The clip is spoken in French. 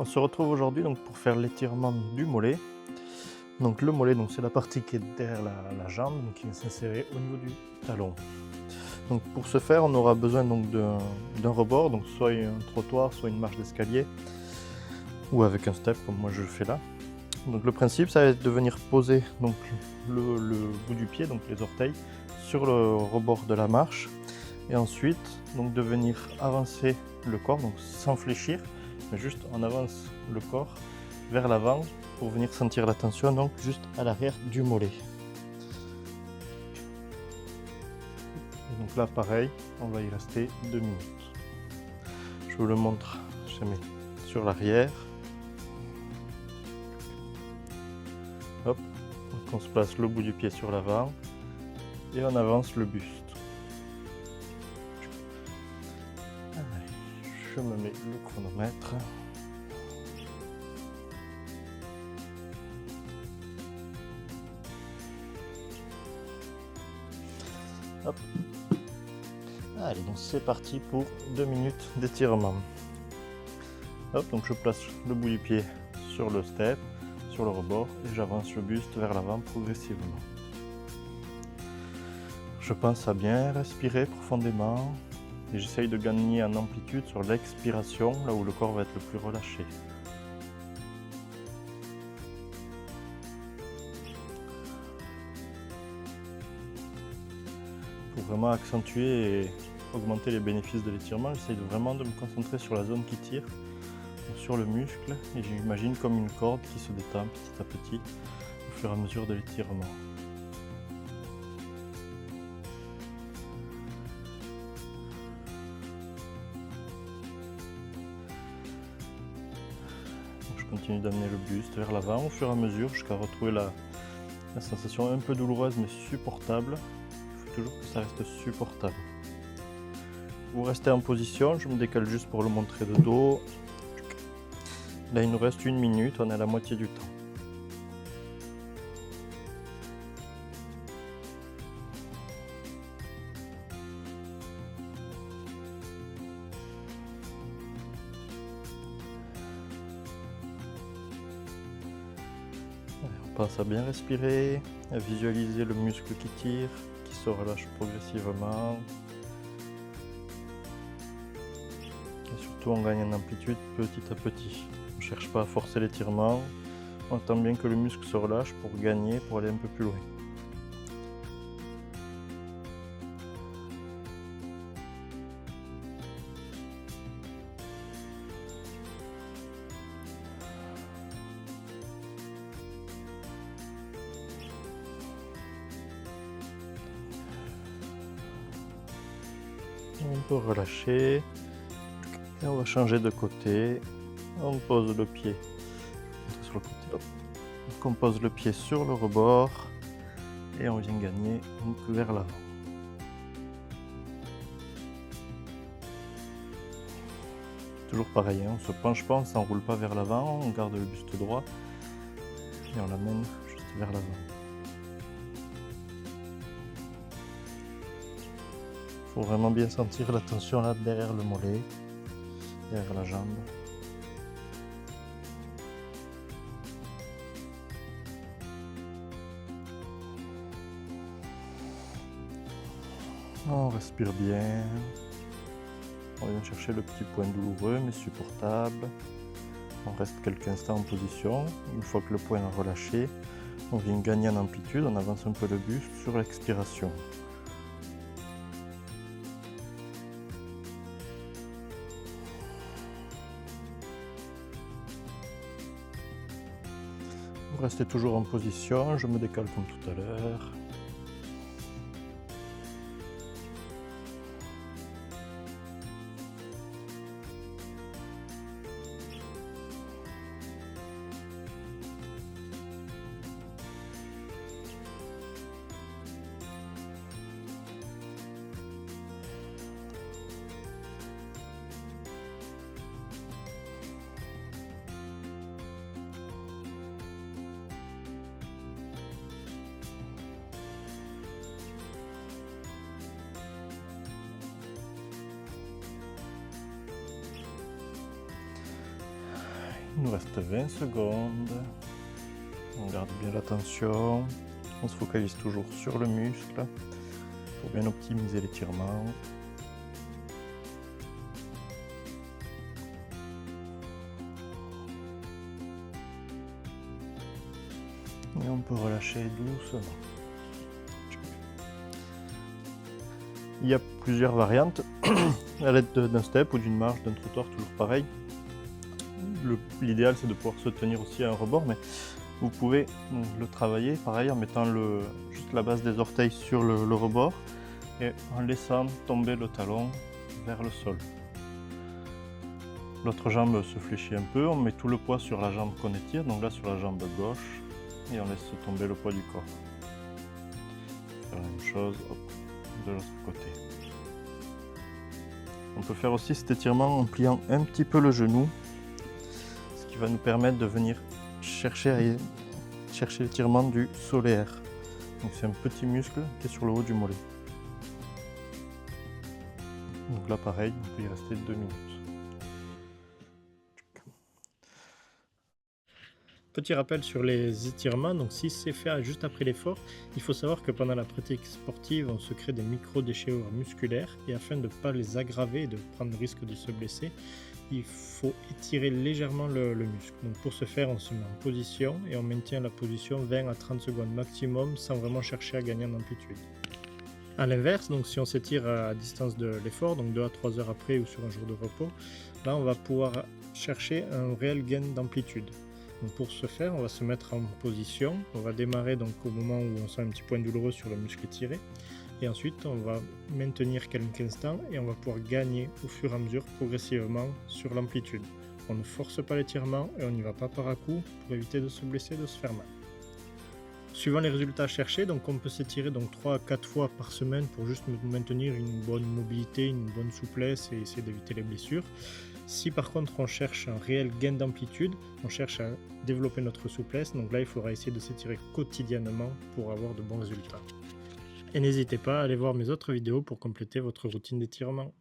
On se retrouve aujourd'hui donc pour faire l'étirement du mollet. Donc le mollet, c'est la partie qui est derrière la jambe, donc qui vient s'insérer au niveau du talon. Donc pour ce faire, on aura besoin donc d'un rebord, donc soit un trottoir, soit une marche d'escalier, ou avec un step comme moi je le fais là. Donc le principe, ça va être de venir poser donc le bout du pied, donc les orteils, sur le rebord de la marche, et ensuite donc de venir avancer le corps, donc sans fléchir, mais juste on avance le corps vers l'avant pour venir sentir la tension, donc juste à l'arrière du mollet. Et donc là pareil, on va y rester 2 minutes. Je vous le montre, je mets sur l'arrière. Hop, donc on se place le bout du pied sur l'avant et on avance le buste. Je me mets le chronomètre. Hop. Allez, donc c'est parti pour 2 minutes d'étirement. Hop, donc je place le bout du pied sur le step, sur le rebord, et j'avance le buste vers l'avant progressivement. Je pense à bien respirer profondément et j'essaye de gagner en amplitude sur l'expiration, là où le corps va être le plus relâché. Pour vraiment accentuer et augmenter les bénéfices de l'étirement, j'essaye vraiment de me concentrer sur la zone qui tire, sur le muscle, et j'imagine comme une corde qui se détend petit à petit au fur et à mesure de l'étirement. Je continue d'amener le buste vers l'avant au fur et à mesure jusqu'à retrouver la sensation un peu douloureuse mais supportable. Il faut toujours que ça reste supportable. Vous restez en position, je me décale juste pour le montrer de dos. Là il nous reste 1 minute, on est à la moitié du temps. On pense à bien respirer, à visualiser le muscle qui tire, qui se relâche progressivement. Et surtout on gagne en amplitude petit à petit. On ne cherche pas à forcer l'étirement, on attend bien que le muscle se relâche pour gagner, pour aller un peu plus loin. On peut relâcher et on va changer de côté. On pose le pied sur le côté. Donc on pose le pied sur le rebord et on vient gagner donc vers l'avant. Toujours pareil, on se penche pas, on s'enroule pas vers l'avant, on garde le buste droit et on l'amène juste vers l'avant. Il faut vraiment bien sentir la tension là derrière le mollet, derrière la jambe. On respire bien. On vient chercher le petit point douloureux mais supportable. On reste quelques instants en position. Une fois que le point est relâché, on vient gagner en amplitude, on avance un peu le buste sur l'expiration. Vous restez toujours en position, je me décale comme tout à l'heure. Il nous reste 20 secondes. On garde bien la tension. On se focalise toujours sur le muscle pour bien optimiser l'étirement. Et on peut relâcher doucement. Il y a plusieurs variantes à l'aide d'un step ou d'une marche, d'un trottoir, toujours pareil. L'idéal c'est de pouvoir se tenir aussi à un rebord, mais vous pouvez le travailler pareil en mettant juste la base des orteils sur le rebord et en laissant tomber le talon vers le sol. L'autre jambe se fléchit un peu, on met tout le poids sur la jambe qu'on étire, donc là sur la jambe gauche, et on laisse tomber le poids du corps. Faire la même chose de l'autre côté. On peut faire aussi cet étirement en pliant un petit peu le genou, ce qui va nous permettre de venir chercher l'étirement du solaire. Donc c'est un petit muscle qui est sur le haut du mollet. Donc là pareil, on peut y rester 2 minutes. Petit rappel sur les étirements, donc si c'est fait juste après l'effort, il faut savoir que pendant la pratique sportive, on se crée des micro-déchirures musculaires et afin de ne pas les aggraver et de prendre le risque de se blesser, il faut étirer légèrement le muscle. Donc pour ce faire, on se met en position et on maintient la position 20 à 30 secondes maximum sans vraiment chercher à gagner en amplitude. A l'inverse, donc si on s'étire à distance de l'effort, donc 2 à 3 heures après ou sur un jour de repos, là on va pouvoir chercher un réel gain d'amplitude. Donc pour ce faire, on va se mettre en position, on va démarrer donc au moment où on sent un petit point douloureux sur le muscle étiré, et ensuite on va maintenir quelques instants et on va pouvoir gagner au fur et à mesure progressivement sur l'amplitude. On ne force pas l'étirement et on n'y va pas par à coup pour éviter de se blesser, de se faire mal. Suivant les résultats cherchés, donc on peut s'étirer donc 3 à 4 fois par semaine pour juste maintenir une bonne mobilité, une bonne souplesse et essayer d'éviter les blessures. Si par contre on cherche un réel gain d'amplitude, on cherche à développer notre souplesse, donc là il faudra essayer de s'étirer quotidiennement pour avoir de bons résultats. Et n'hésitez pas à aller voir mes autres vidéos pour compléter votre routine d'étirement.